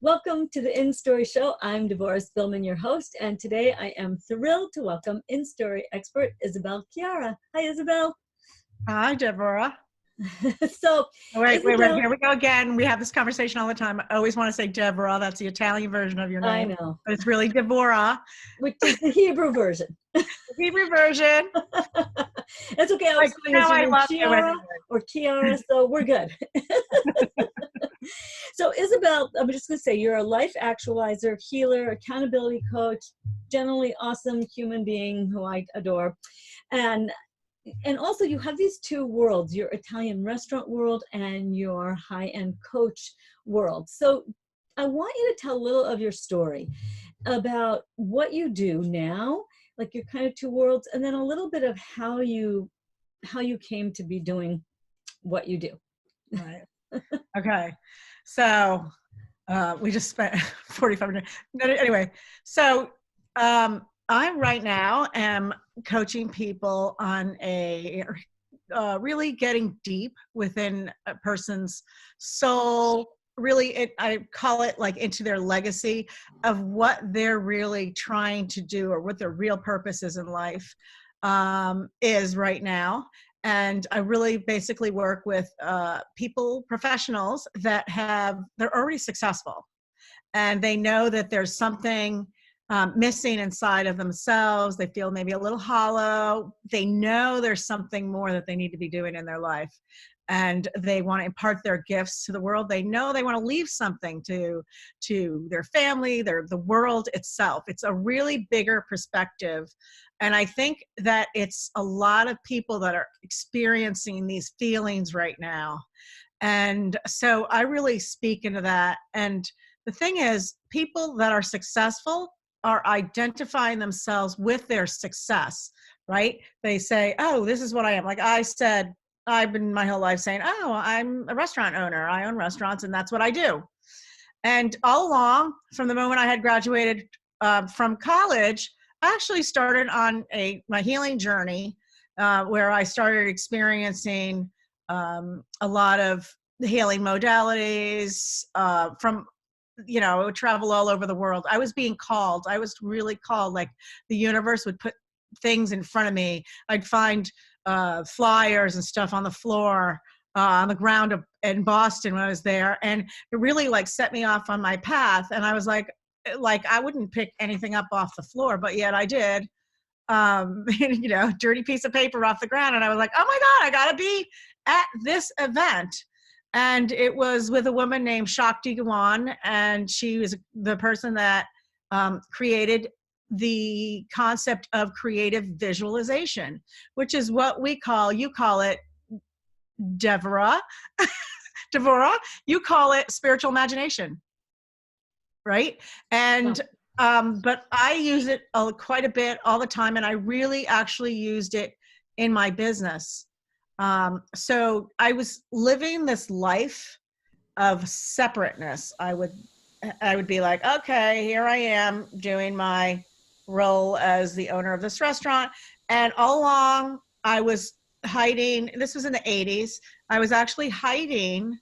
Welcome to the InStory show. I'm Devorah Spilman, your host, and today I am thrilled to welcome InStory expert Isabel Chiara. Hi, Isabel. Hi, Devorah. So, wait, Isabel, here we go again. We have this conversation all the time. I always want to say Devorah. That's the Italian version of your name. I know, But it's really Devorah. which is the Hebrew version. The Hebrew version. It's okay. I was going How I to love Chiara you. or Chiara, so we're good. So, Isabel, I'm just going to say you're a life actualizer, healer, accountability coach, generally awesome human being who I adore. And also you have these two worlds, your Italian restaurant world and your high-end coach world. So I want you to tell a little of your story about what you do now, like your kind of two worlds, and then a little bit of how you came to be doing what you do. Right. Okay. So we just spent 45 minutes. Anyway, so I right now am coaching people on a really getting deep within a person's soul. Really, I call it like into their legacy of what they're really trying to do or what their real purpose is in life is right now. And I really basically work with people, professionals that they're already successful and they know that there's something missing inside of themselves. They feel maybe a little hollow. They know there's something more that they need to be doing in their life. And they want to impart their gifts to the world. They know they want to leave something to their family, the world itself. It's a really bigger perspective. And I think that it's a lot of people that are experiencing these feelings right now. And so I really speak into that. And the thing is, people that are successful are identifying themselves with their success, right? They say, oh, this is what I am. Like I said, I've been my whole life saying, oh, I'm a restaurant owner. I own restaurants and that's what I do. And all along, from the moment I had graduated from college, I actually started on my healing journey where I started experiencing a lot of the healing modalities from, travel all over the world. I was being called. I was really called, like the universe would put things in front of me. I'd find flyers and stuff on the floor, on the ground in Boston when I was there. And it really like set me off on my path. And I was like I wouldn't pick anything up off the floor, but yet I did, dirty piece of paper off the ground. And I was like, oh my God, I gotta be at this event. And it was with a woman named Shakti Gawan. And she was the person that created the concept of creative visualization, which is what you call it, Devorah, you call it spiritual imagination, right? And but I use it quite a bit all the time, and I really actually used it in my business. So I was living this life of separateness. I would be like, okay, here I am doing my role as the owner of this restaurant. And all along I was hiding. This was in the 80s. I was actually hiding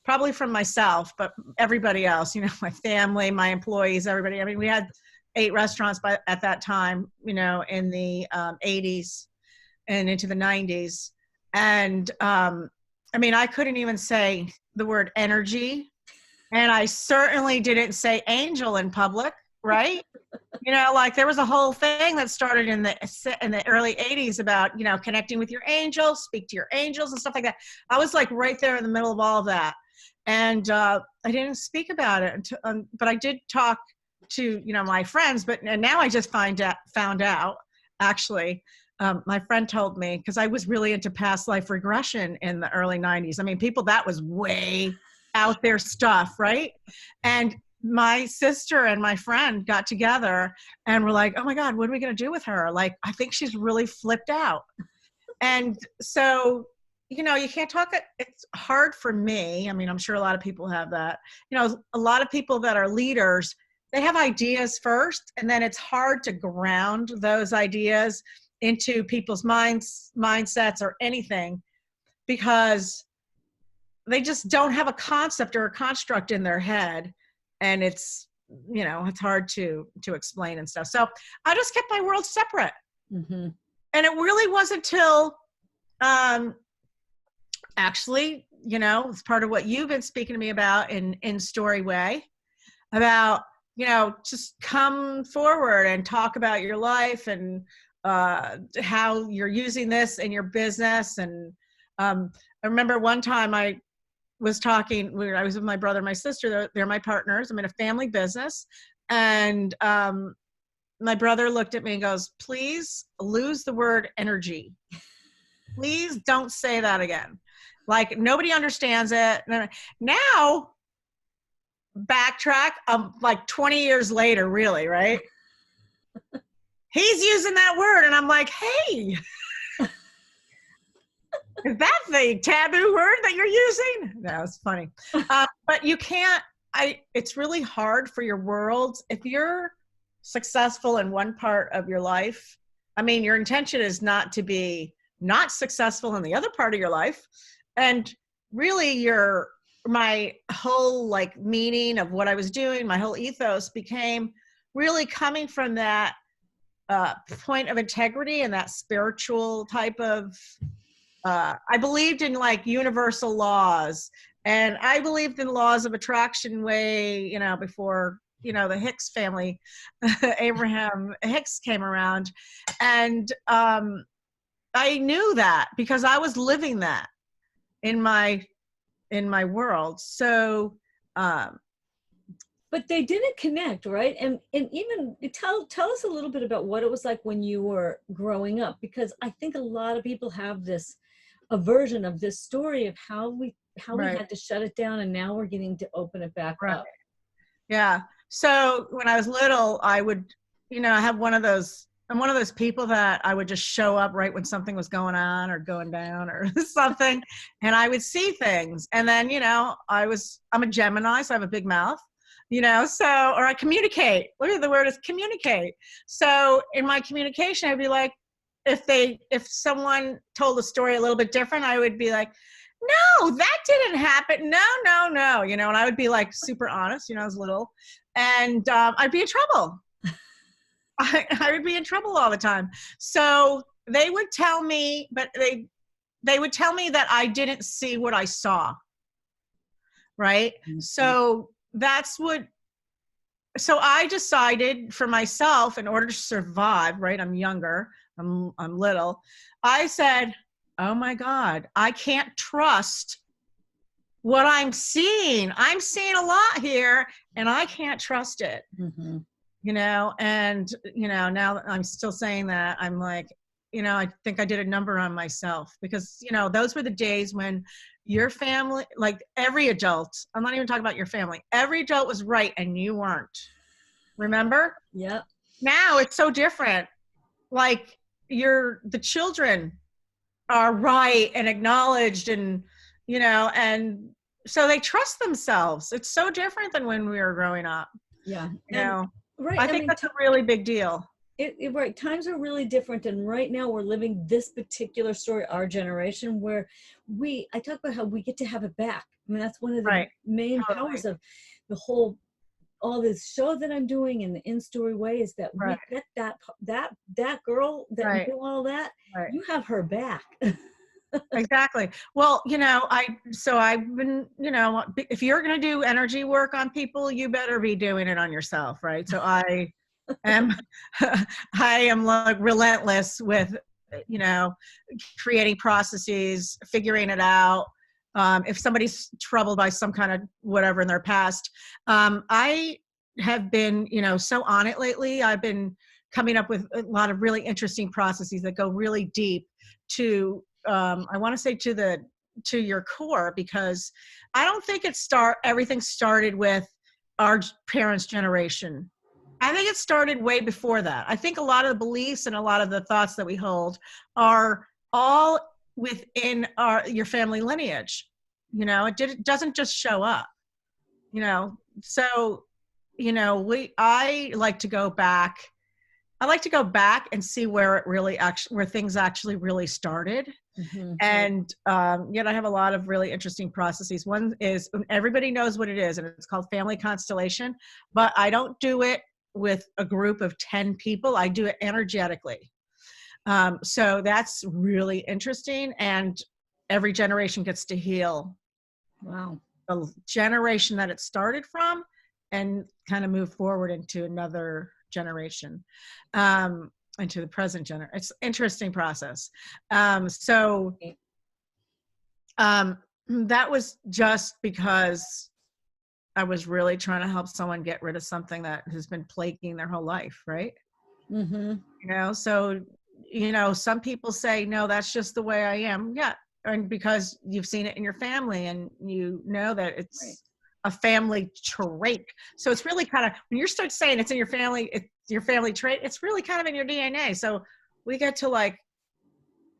probably from myself, but everybody else, my family, my employees, everybody. I mean, we had 8 restaurants at that time, in the 80s and into the 90s. And I couldn't even say the word energy. And I certainly didn't say angel in public, right? Like there was a whole thing that started in the early 80s about, connecting with your angels, speak to your angels and stuff like that. I was like right there in the middle of all of that. And I didn't speak about it, but I did talk to, my friends, and now I just found out, actually, my friend told me, because I was really into past life regression in the early 90s. I mean, that was way out there stuff, right? And my sister and my friend got together and were like, oh my God, what are we going to do with her? Like, I think she's really flipped out. And so, you can't talk, it's hard for me. I mean, I'm sure a lot of people have that, a lot of people that are leaders, they have ideas first, and then it's hard to ground those ideas into people's mindsets or anything, because they just don't have a concept or a construct in their head. and it's, it's hard to explain and stuff. So I just kept my world separate. Mm-hmm. And it really wasn't till, actually, it's part of what you've been speaking to me about in Story Way, about, just come forward and talk about your life and how you're using this in your business. And I remember one time I was I was with my brother and my sister. They're my partners. I'm in a family business. And my brother looked at me and goes, please lose the word energy. Please don't say that again. Like, nobody understands it. Now, backtrack, like 20 years later, really, right? He's using that word, and I'm like, hey, is that the taboo word that you're using? No, it's funny. But you can't, it's really hard for your world. If you're successful in one part of your life, I mean, your intention is not to be not successful in the other part of your life. And really my whole like meaning of what I was doing, my whole ethos became really coming from that point of integrity and that spiritual type of, I believed in like universal laws, and I believed in laws of attraction way, before, the Hicks family, Abraham Hicks came around. And I knew that because I was living that in my world. So, but they didn't connect, right? And even tell us a little bit about what it was like when you were growing up, because I think a lot of people have this aversion of this story of how we Right. had to shut it down, and now we're getting to open it back Right. up. Yeah. So when I was little, I would, I have I'm one of those people that I would just show up right when something was going on or going down or something, and I would see things. And then, I'm a Gemini, so I have a big mouth, or I communicate. Look at the word is communicate. So in my communication, I'd be like, if someone told a story a little bit different, I would be like, no, that didn't happen. No. And I would be like super honest, I was little, and I'd be in trouble. I would be in trouble all the time. So they would tell me, but they would tell me that I didn't see what I saw. Right. Mm-hmm. So so I decided for myself, in order to survive, right? I'm younger, I'm little. I said, oh my God, I can't trust what I'm seeing. I'm seeing a lot here, and I can't trust it. Mm-hmm. And, now I'm still saying that. I'm like, I think I did a number on myself, because, those were the days when your family, like every adult, I'm not even talking about your family, every adult was right and you weren't. Remember? Yep. Now it's so different. Like the children are right and acknowledged, and, and so they trust themselves. It's so different than when we were growing up. Yeah. Right. I think that's a really big deal. Right. Times are really different. And right now we're living this particular story, our generation, where I talk about how we get to have it back. I mean, that's one of the main powers of all this show that I'm doing in the InStory Way, is that we get that girl that knew all that, you have her back. Exactly. Well, I've been, if you're going to do energy work on people, you better be doing it on yourself. Right. So I am like relentless with, creating processes, figuring it out. If somebody's troubled by some kind of whatever in their past, I have been, so on it lately. I've been coming up with a lot of really interesting processes that go really deep to, I want to say to your core, because I don't think everything started with our parents' generation. I think it started way before that. I think a lot of the beliefs and a lot of the thoughts that we hold are all within your family lineage. It doesn't just show up. So I like to go back I like to go back and see where it really where things actually really started. And yet I have a lot of really interesting processes. One is everybody knows what it is, and it's called family constellation, but I don't do it with a group of 10 people. I do it energetically. So that's really interesting, and every generation gets to heal. Wow. The generation that it started from and kind of move forward into another generation, into the present generation. It's an interesting process. That was just because I was really trying to help someone get rid of something that has been plaguing their whole life, right? So, some people say, no, that's just the way I am. Yeah. And because you've seen it in your family and you know that it's a family trait. So it's really kind of, when you start saying it's in your family, it's your family trait, it's really kind of in your DNA. So we get to like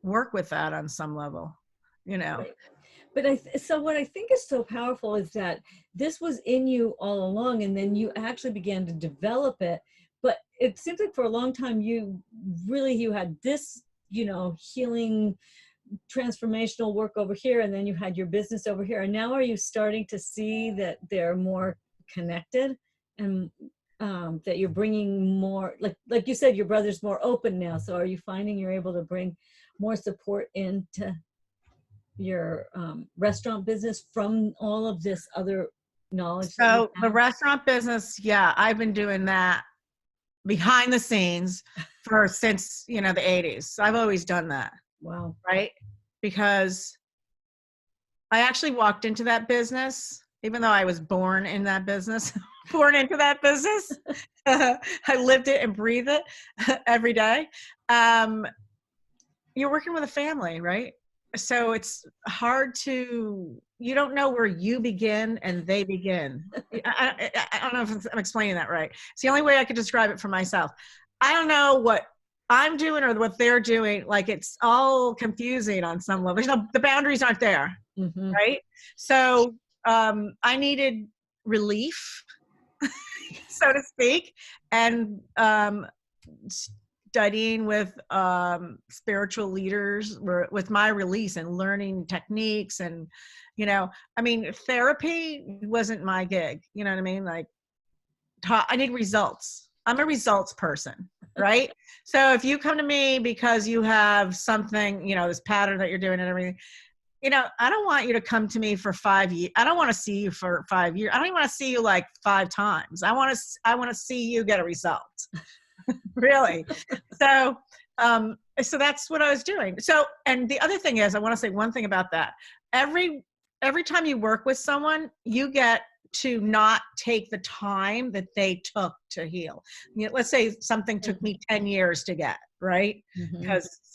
work with that on some level, Right. But so what I think is so powerful is that this was in you all along, and then you actually began to develop it. But it seems like for a long time you had this, healing, transformational work over here, and then you had your business over here. And now are you starting to see that they're more connected, and that you're bringing more, like you said, your brother's more open now. So are you finding you're able to bring more support into your restaurant business from all of this other knowledge? So the restaurant business, yeah, I've been doing that behind the scenes since, the 80s. I've always done that. Wow. Right? Because I actually walked into that business, even though I was born in that business, born into that business. I lived it and breathed it every day. You're working with a family, right? So it's hard you don't know where you begin and they begin. I don't know if I'm explaining that right. It's the only way I could describe it for myself. I don't know what I'm doing or what they're doing. Like, it's all confusing on some level. The boundaries aren't there, right? So I needed relief, so to speak, and studying with spiritual leaders with my release and learning techniques. And, therapy wasn't my gig. You know what I mean? Like, I need results. I'm a results person, right? So if you come to me because you have something, this pattern that you're doing and everything, I don't want you to come to me for 5 years. I don't want to see you for 5 years. I don't even want to see you like 5 times. I want to see you get a result. Really. So that's what I was doing. So, and the other thing is, I want to say one thing about that. Every time you work with someone, you get to not take the time that they took to heal. Let's say something took me 10 years to get, right? Because,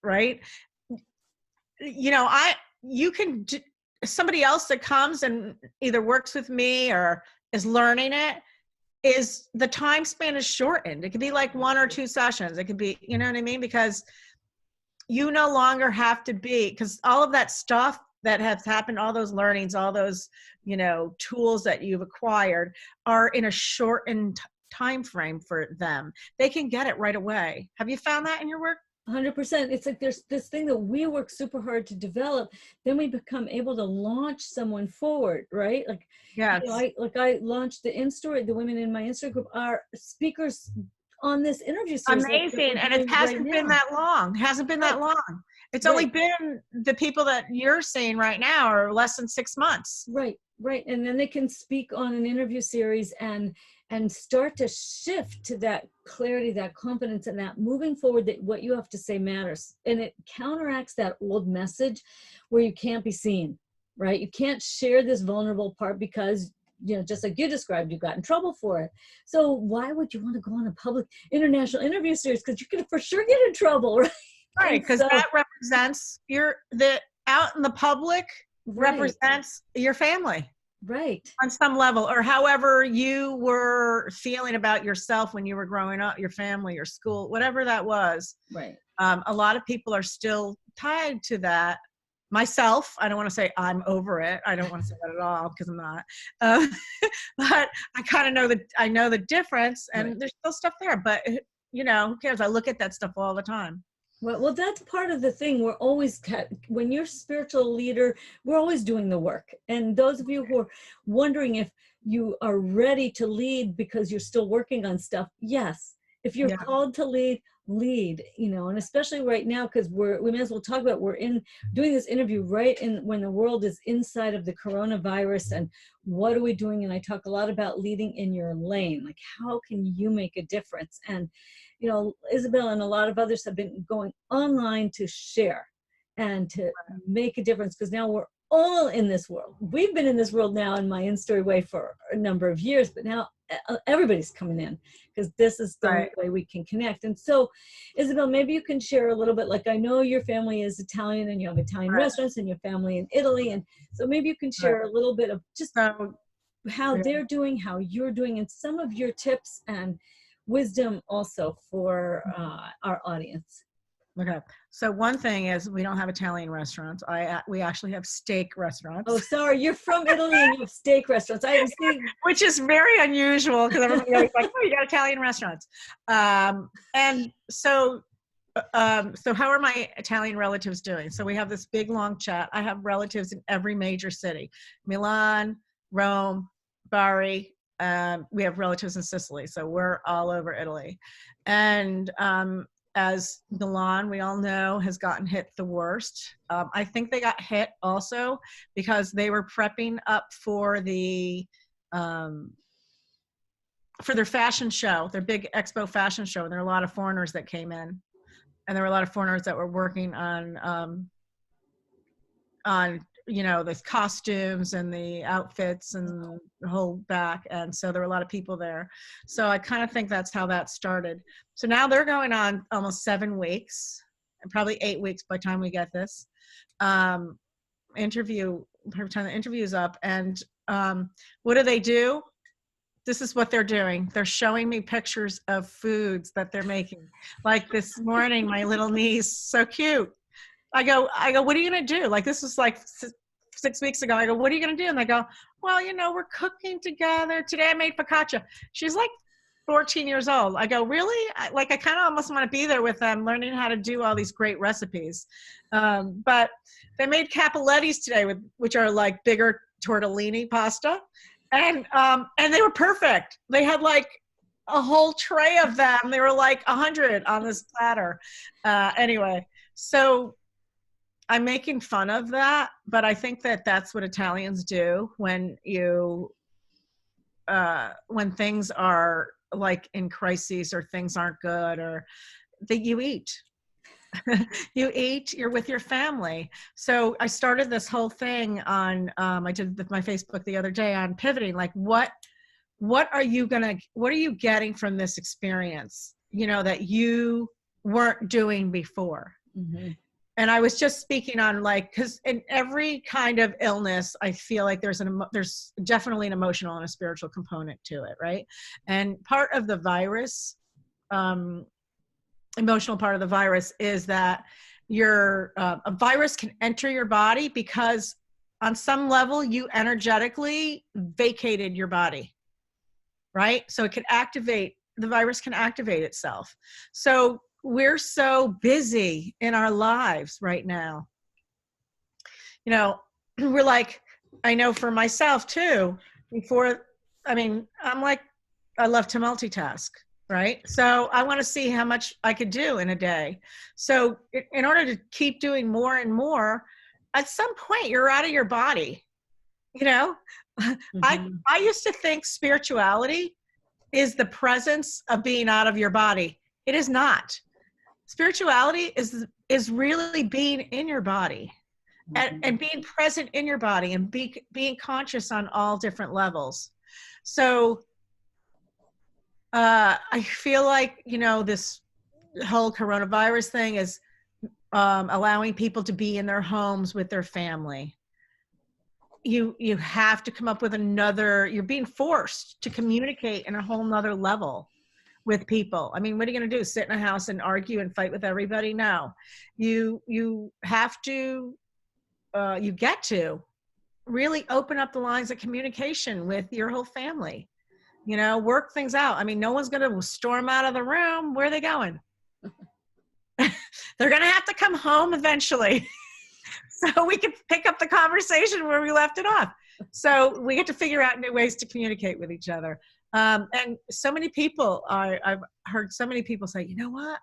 right? Somebody else that comes and either works with me or is learning it, is the time span is shortened. It could be like 1 or 2 sessions. It could be, you know what I mean? Because you no longer have to because all of that stuff that has happened, all those learnings, all those, tools that you've acquired are in a shortened time frame for them. They can get it right away. Have you found that in your work? 100%. It's like there's this thing that we work super hard to develop, then we become able to launch someone forward, right? Like, yes. I launched the InStory. The women in my InStory group are speakers on this interview series. Amazing. And it hasn't been that long. That long. It's only been the people that you're seeing right now are less than 6 months. Right. And then they can speak on an interview series and start to shift to that clarity, that confidence, and that moving forward, that what you have to say matters. And it counteracts that old message where you can't be seen, right? You can't share this vulnerable part because, just like you described, you got in trouble for it. So why would you want to go on a public international interview series? Because you're going to for sure get in trouble, right? Right, because that represents out in the public, represents your family. Right. On some level, or however you were feeling about yourself when you were growing up, your family, your school, whatever that was. Right. A lot of people are still tied to that myself, I don't want to say I'm over it. I don't want to say that at all because I'm not. Uh, but I kind of know that I know the difference, and Right. there's still stuff there. But you know, who cares? I look at that stuff all the time. Well, that's part of the thing. We're always, when you're a spiritual leader, we're always doing the work. And those of you who are wondering if you are ready to lead because you're still working on stuff, yes. If you're Yeah, called to lead, lead, you know, and especially right now, because we may as well talk about, we're in doing this interview right in when the world is inside of the coronavirus, and what are we doing? And I talk a lot about leading in your lane, like how can you make a difference? And you know, Isabel and a lot of others have been going online to share and to make a difference, because now we're all in this world. We've been in this world now in my InStory way for a number of years, but now everybody's coming in because this is the only way we can connect. And so, Isabel, maybe you can share a little bit, like I know your family is Italian and you have Italian restaurants and your family in Italy. And so maybe you can share a little bit of just how they're doing, how you're doing, and some of your tips and wisdom also for our audience. Okay. So one thing is we don't have Italian restaurants. We actually have steak restaurants. Oh, sorry, you're from Italy and you have steak restaurants. I have seen, which is very unusual because everybody always like, oh, you got Italian restaurants. And so how are my Italian relatives doing? So we have this big long chat. I have relatives in every major city: Milan, Rome, Bari. We have relatives in Sicily, so we're all over Italy. And as Milan, we all know, has gotten hit the worst. I think they got hit also because they were prepping up for their fashion show, their big expo fashion show. And there were a lot of foreigners that came in, and there were a lot of foreigners that were working on you know, the costumes and the outfits and the whole back. And so there were a lot of people there. So I kind of think that's how that started. So now they're going on almost 7 weeks, and probably 8 weeks by the time we get this interview, by the time the interview is up. And what do? This is what they're doing. They're showing me pictures of foods that they're making. Like this morning, my little niece, so cute. I go, what are you going to do? Like, this was like 6 weeks ago. I go, what are you going to do? And they go, well, you know, we're cooking together. Today I made focaccia. She's like 14 years old. I go, really? I kind of almost want to be there with them, learning how to do all these great recipes. But they made cappellettis today, which are like bigger tortellini pasta. And they were perfect. They had like a whole tray of them. They were like 100 on this platter. Anyway, so I'm making fun of that, but I think that that's what Italians do when things are like in crises or things aren't good, or that you eat. You eat, you're with your family. So I started this whole thing on, I did with my Facebook the other day on pivoting, like what are you getting from this experience, you know, that you weren't doing before? Mm-hmm. And I was just speaking on, like, because in every kind of illness, I feel like there's definitely an emotional and a spiritual component to it, right? And part of the virus, emotional part of the virus, is that a virus can enter your body because on some level you energetically vacated your body, right? So the virus can activate itself. So we're so busy in our lives right now. You know, we're like, I know for myself too, I love to multitask, right? So I want to see how much I could do in a day. So in order to keep doing more and more, at some point you're out of your body, you know? Mm-hmm. I used to think spirituality is the presence of being out of your body. It is not. Spirituality is really being in your body, and being present in your body, and being conscious on all different levels. So I feel like, you know, this whole coronavirus thing is allowing people to be in their homes with their family. You have to come up with you're being forced to communicate in a whole nother level with people. I mean, what are you going to do? Sit in a house and argue and fight with everybody? No. You have to you get to really open up the lines of communication with your whole family, work things out. I mean, no one's going to storm out of the room. Where are they going? They're going to have to come home eventually. So we can pick up the conversation where we left it off. So we get to figure out new ways to communicate with each other. And so many people, I've heard so many people say, you know what?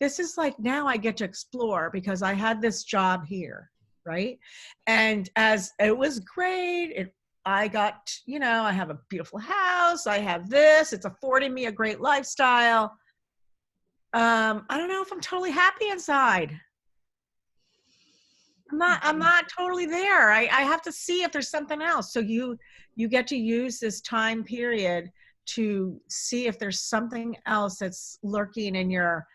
This is like, now I get to explore because I had this job here, right? And as it was great, I got, I have a beautiful house. I have this. It's affording me a great lifestyle. I don't know if I'm totally happy inside. I'm not totally there. I have to see if there's something else. So you get to use this time period to see if there's something else that's lurking in your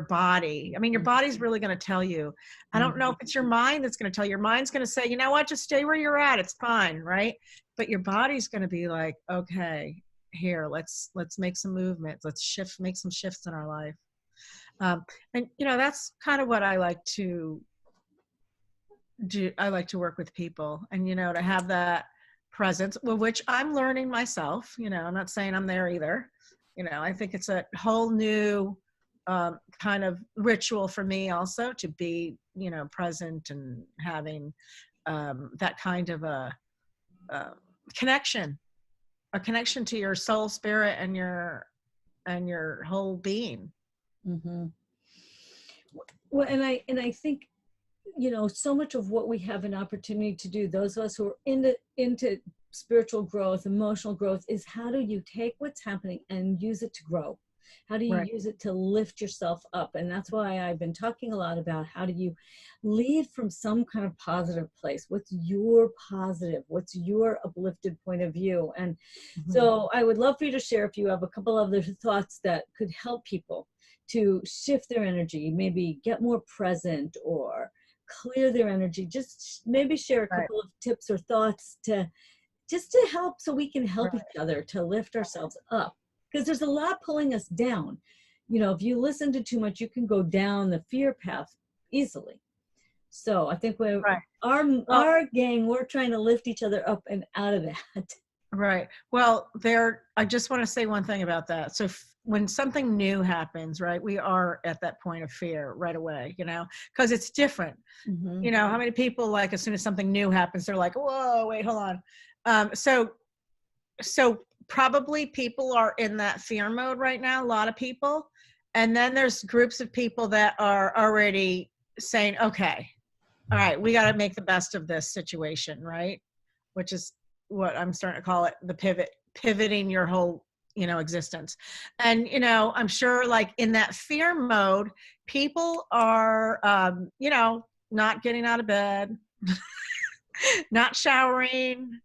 body. I mean, your body's really going to tell you. I don't know if it's your mind that's going to tell you. Your mind's going to say, you know what, just stay where you're at. It's fine, right? But your body's going to be like, okay, here, let's make some movements. Let's make some shifts in our life. And that's kind of what I like to do. I like to work with people, and to have that presence, which I'm learning myself. I'm not saying I'm there either. I think it's a whole new kind of ritual for me also to be present and having that kind of a connection to your soul, spirit, and your whole being. Mm-hmm. Well, and I think so much of what we have an opportunity to do, those of us who are into spiritual growth, emotional growth, is how do you take what's happening and use it to grow? How do you use it to lift yourself up? And that's why I've been talking a lot about how do you lead from some kind of positive place? What's your positive? What's your uplifted point of view? And so I would love for you to share if you have a couple other thoughts that could help people to shift their energy, maybe get more present or clear their energy. Just maybe share a couple of tips or thoughts to help, so we can help each other to lift ourselves up. Because there's a lot pulling us down. If you listen to too much, you can go down the fear path easily. So I think our gang, we're trying to lift each other up and out of that. Right. Well, I just want to say one thing about that. So when something new happens, right, we are at that point of fear right away, because it's different. How many people, like, as soon as something new happens, they're like, whoa, wait, hold on. So probably people are in that fear mode right now, a lot of people. And then there's groups of people that are already saying, okay, all right, we got to make the best of this situation, right? Which is what I'm starting to call it, the pivoting your whole, existence. And, I'm sure, like, in that fear mode, people are, not getting out of bed, not showering,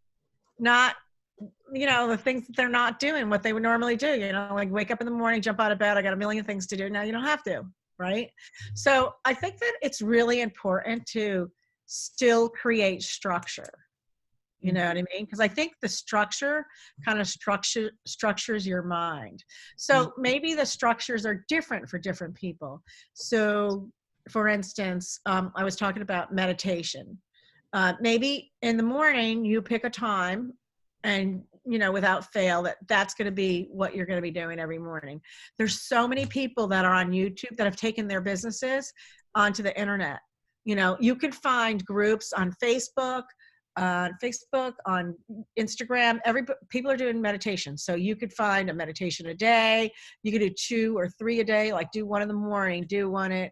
not, the things that they're not doing, what they would normally do, like wake up in the morning, jump out of bed. I got a million things to do. Now you don't have to, right? So I think that it's really important to still create structure. You know what I mean? Because I think the structure kind of structures your mind. So maybe the structures are different for different people. So, for instance, I was talking about meditation. Maybe in the morning you pick a time, and without fail, that's going to be what you're going to be doing every morning. There's so many people that are on YouTube that have taken their businesses onto the internet. You could find groups on Facebook, on Instagram. People are doing meditation. So you could find a meditation a day. You could do 2 or 3 a day, like do one in the morning, do one in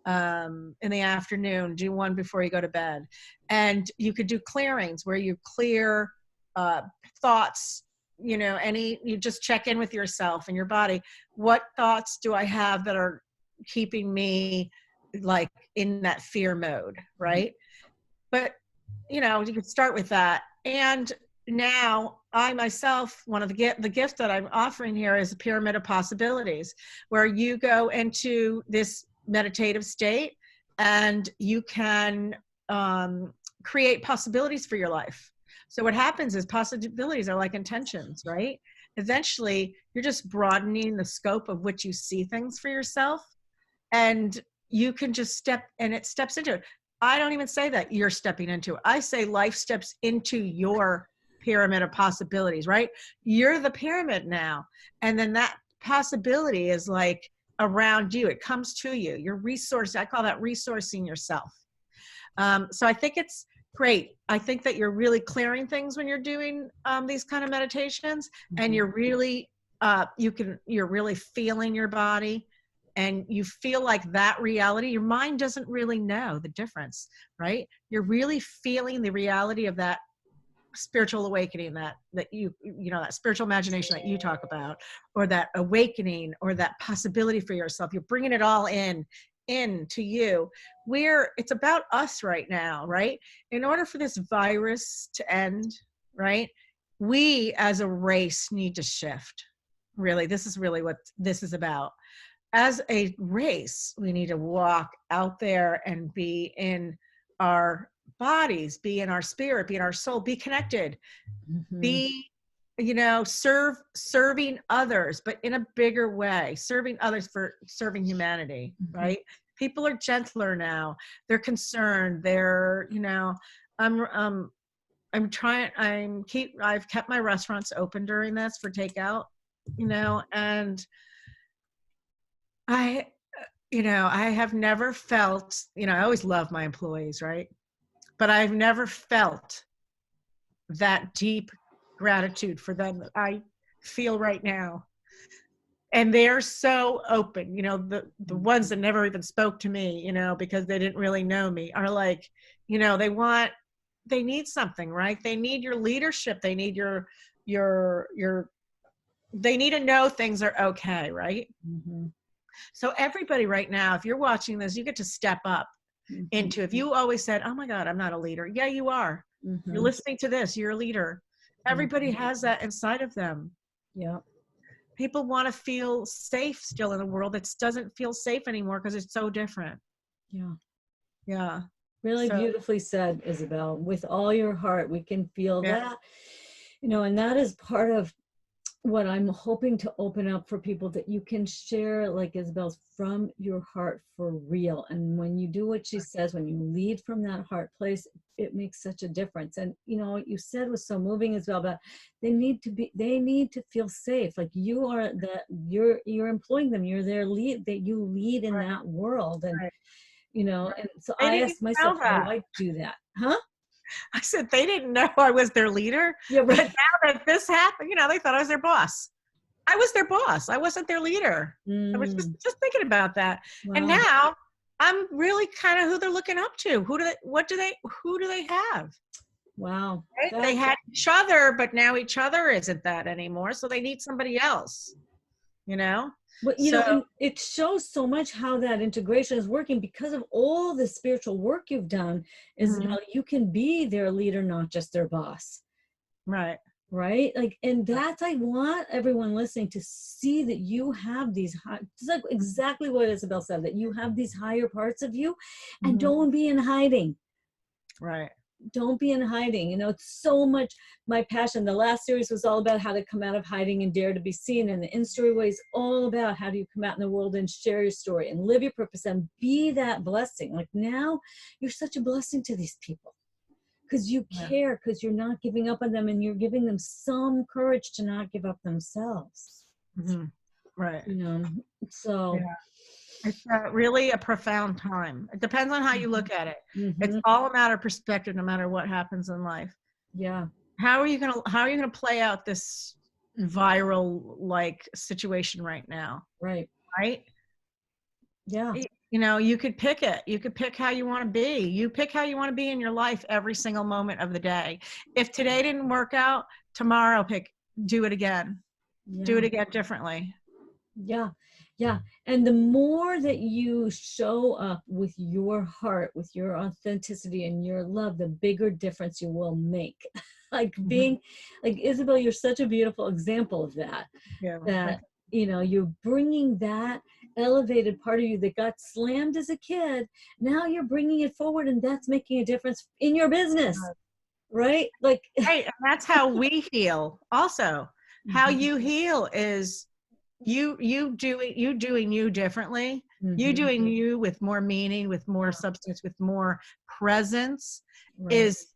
the afternoon, do one before you go to bed. And you could do clearings where you clear thoughts, you just check in with yourself and your body. What thoughts do I have that are keeping me like in that fear mode, right? But you could start with that. And now I myself, one of the gift that I'm offering here is a pyramid of possibilities, where you go into this meditative state and you can create possibilities for your life. So what happens is possibilities are like intentions, right? Eventually, you're just broadening the scope of which you see things for yourself, and you can just steps into it. I don't even say that you're stepping into it. I say life steps into your pyramid of possibilities, right? You're the pyramid now. And then that possibility is like around you. It comes to you. Your resource, I call that resourcing yourself. So I think it's great. I think that you're really clearing things when you're doing these kind of meditations, and you're really, you're really feeling your body, and you feel like that reality, your mind doesn't really know the difference, right? You're really feeling the reality of that spiritual awakening, that you know, that spiritual imagination that you talk about, or that awakening, or that possibility for yourself. You're bringing it all into you. It's about us right now, right? In order for this virus to end, right, we as a race need to shift. Really, this is really what this is about. As a race, we need to walk out there and be in our bodies, be in our spirit, be in our soul, be connected, be, you know, serving others, but in a bigger way, serving others for serving humanity, right? People are gentler now. They're concerned. They're, you know, I've kept my restaurants open during this for takeout, you know, and I have never felt, you know, I always love my employees, right? But I've never felt that deep gratitude for them that I feel right now. And they're so open, you know, the ones that never even spoke to me, you know, because they didn't really know me, are like, you know, they need something, right? They need your leadership. They need they need to know things are okay, right? So everybody right now, if you're watching this, you get to step up into, if you always said, oh my God, I'm not a leader. Yeah, you are. You're listening to this, you're a leader. Everybody has that inside of them. Yeah. People want to feel safe still in a world that doesn't feel safe anymore because it's so different. Yeah. Yeah. Really beautifully said, Isabel. With all your heart, we can feel that, you know, and that is part of what I'm hoping to open up for people, that you can share, like Isabel's, from your heart for real. And when you do what she says, when you lead from that heart place, it makes such a difference. And you know, what you said was so moving as well, but they need to feel safe. Like you're employing them, you're their lead, that you lead in that world. And you know, and so I asked myself, how do I do that? Huh? I said, they didn't know I was their leader. Yeah, right. But now that this happened, you know, they thought I was their boss. I was their boss. I wasn't their leader. I was just thinking about that. Wow. And now I'm really kind of who they're looking up to. Who do they have? Wow. Right? They had each other, but now each other isn't that anymore. So they need somebody else, you know? But you know, and it shows so much how that integration is working because of all the spiritual work you've done. Isabel, you can be their leader, not just their boss. Right. Right. Like, and that's, I want everyone listening to see that you have these high, it's like exactly what Isabel said, that you have these higher parts of you, and don't be in hiding. Right. Don't be in hiding. You know, it's so much my passion. The last series was all about how to come out of hiding and dare to be seen. And the InStory way is all about how do you come out in the world and share your story and live your purpose and be that blessing. Like now you're such a blessing to these people because you care, because you're not giving up on them, and you're giving them some courage to not give up themselves. Right. You know, so it's really a profound time. It depends on how you look at it. It's all a matter of perspective, no matter what happens in life. Yeah. How are you gonna play out this viral like situation right now? Right. Right. Yeah. You know, you could pick it. You could pick how you want to be. You pick how you want to be in your life every single moment of the day. If today didn't work out, tomorrow do it again. Yeah. Do it again differently. Yeah. Yeah. And the more that you show up with your heart, with your authenticity and your love, the bigger difference you will make. Like being like Isabel, you're such a beautiful example of that. Yeah. That, you know, you're bringing that elevated part of you that got slammed as a kid. Now you're bringing it forward, and that's making a difference in your business. Right. Like, right. And that's how we heal. Also, how you heal is you doing you differently, You Mhm. doing you with more meaning, with more substance, with more presence Right. is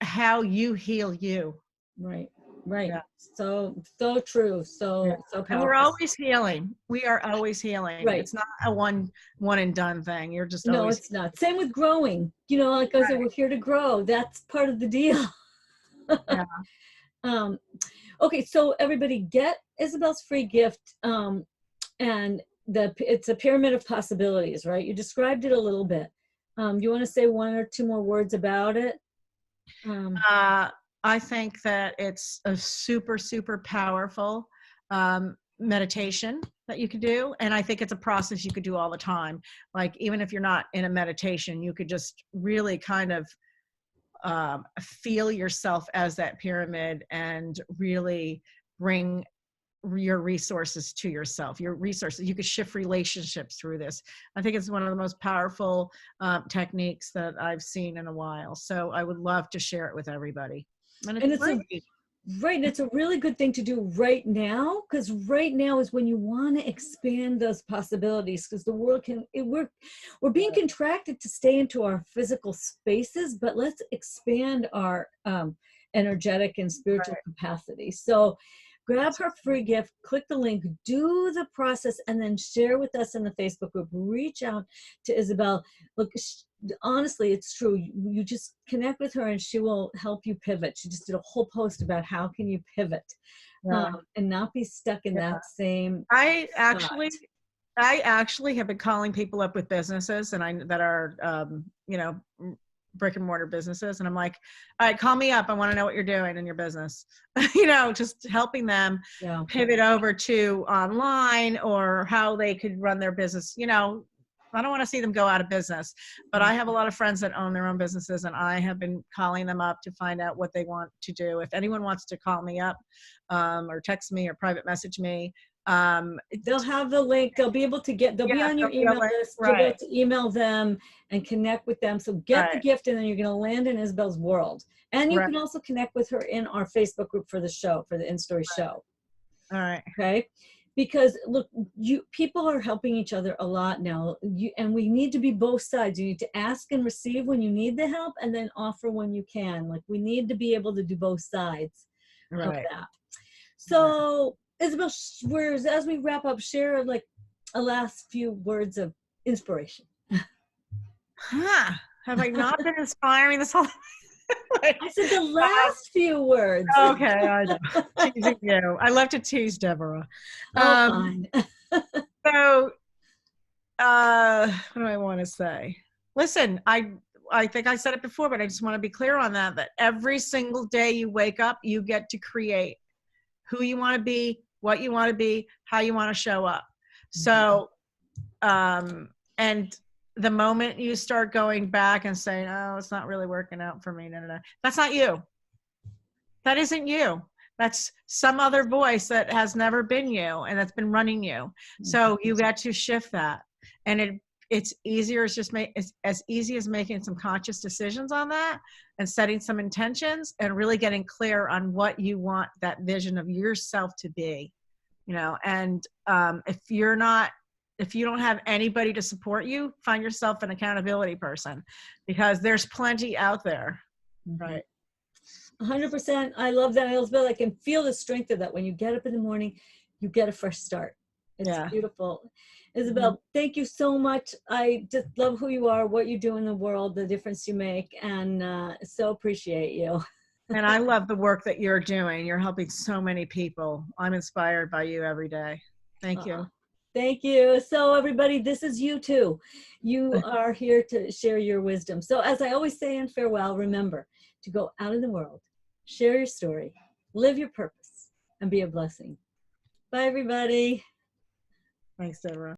how you heal you. Right. Right. Yeah. So true. Yeah. So And we're powerful. always healing. We are always healing. Right. It's not a one and done thing. You're just No, always it's not. Same with growing. You know, like I said, we're here to grow. That's part of the deal. yeah. Um, okay, so everybody get Isabel's free gift. And it's a pyramid of possibilities, right? You described it a little bit. You want to say one or two more words about it? I think that it's a super, super powerful meditation that you could do. And I think it's a process you could do all the time. Like, even if you're not in a meditation, you could just really kind of feel yourself as that pyramid and really bring your resources to yourself. Your resources, you could shift relationships through this. I think it's one of the most powerful techniques that I've seen in a while. So I would love to share it with everybody. And And it's free. right, and it's a really good thing to do right now, because right now is when you want to expand those possibilities, because the world we're being contracted to stay into our physical spaces, but let's expand our energetic and spiritual capacity. So grab her free gift, click the link, do the process, and then share with us in the Facebook group. Reach out to Isabel. Look, honestly, it's true. You just connect with her and she will help you pivot. She just did a whole post about how can you pivot and not be stuck in that same I spot. actually have been calling people up with businesses that are, brick and mortar businesses. And I'm like, all right, call me up. I want to know what you're doing in your business. Just helping them pivot over to online or how they could run their business. I don't want to see them go out of business, but I have a lot of friends that own their own businesses, and I have been calling them up to find out what they want to do. If anyone wants to call me up or text me or private message me, they'll have the link. They'll be able to they'll be on your email list. You'll be able to email them and connect with them. So get the gift, and then you're going to land in Isabel's world. And you can also connect with her in our Facebook group for the show, for the InStory show. All right. Okay. Because look, people are helping each other a lot now, and we need to be both sides. You need to ask and receive when you need the help, and then offer when you can. Like, we need to be able to do both sides of that. So Isabel, as we wrap up, share like a last few words of inspiration. Have I not been inspiring this whole I said the last few words. Okay, I know. Teasing you. I love to tease Devorah. Fine. So, what do I want to say? Listen, I think I said it before, but I just want to be clear on that every single day you wake up, you get to create who you want to be, what you want to be, how you want to show up. So, and the moment you start going back and saying, oh, it's not really working out for me, that's not you. That isn't you. That's some other voice that has never been you and that's been running you. So you got to shift that. And it's easier. It's as easy as making some conscious decisions on that and setting some intentions and really getting clear on what you want that vision of yourself to be, and if you don't have anybody to support you, find yourself an accountability person, because there's plenty out there. Right. 100%. I love that, Elizabeth. I can feel the strength of that. When you get up in the morning, you get a fresh start. It's beautiful. Isabel, thank you so much. I just love who you are, what you do in the world, the difference you make, and so appreciate you. And I love the work that you're doing. You're helping so many people. I'm inspired by you every day. Thank you. Thank you. So everybody, this is you too. You are here to share your wisdom. So as I always say in farewell, remember to go out in the world, share your story, live your purpose, and be a blessing. Bye, everybody. Thanks, Deborah.